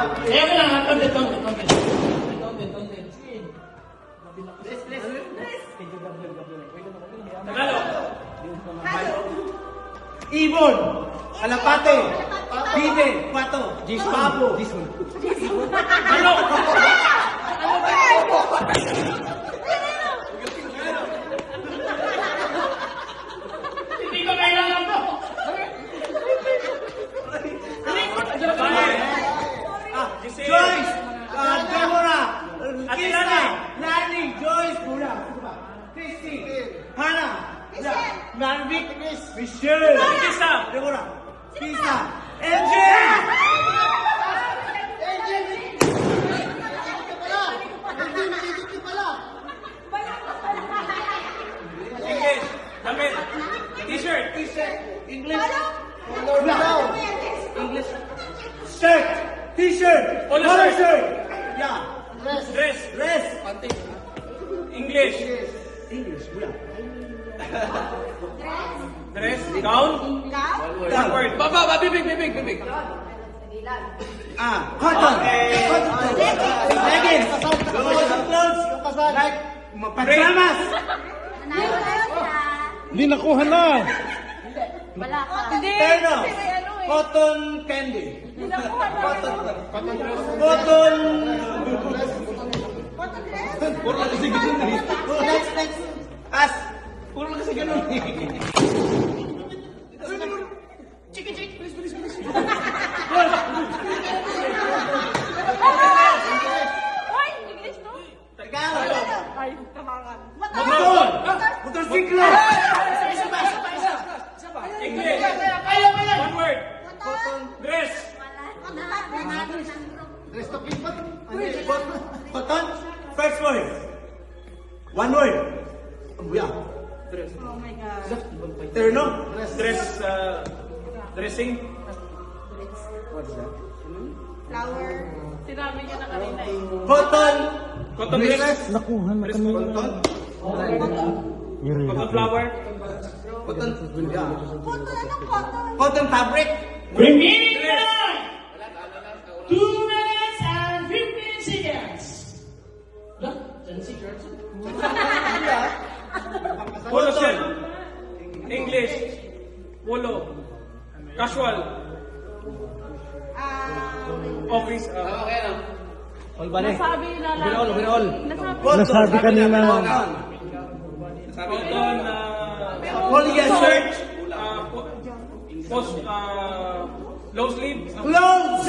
Ayaw ko lang, tonte. Tagalog. Ibon, kalapate, bide, pato, babo, Manok. Hindi ko kailangan to. Joyce, Deborah, Ate Kisa, Lani. Lani, Joyce, Pula, Christy, Hannah, Narvik, Michelle, Kisa. Deborah, Kisa, MJ! English. Damit. T-shirt. English, English, shirt, t-shirt, Polo polo shirt. shirt, yeah, Dress. dress, English. English, Pula, Dress. Gown. One word. Baba, bibig. cotton, leggings, clothes, like pajamas, Hindi nakuha na. Wala ka. Hindi. terno, Kasi may ano eh. cotton candy, Hindi nakuha na. cotton, Puro lang kasi ganun eh. next, as, Puro lang kasi ganun eh. Hoy, English to? Tagalog, Ay, tamangan. motor, motorsiklo, English. One word. Dress. cotton, first word, one word, yeah, Oh my God. terno, Dress. Dressing. Flower. Sinabi niya na kanina eh. cotton, Cotton dress. Nakuha na Dress kanina. cotton. Yuri. Cotton flower. cotton, yeah, Cotton, anong cotton? cotton fabric, Remaining time. 2 minutes and 15 seconds. Lah, 10 seconds. Polo shirt. English. Polo. Casual. Office. Nasabi na lang. Nasabi kanina. Cotton. polyester, Post. Low sleeve. clothes,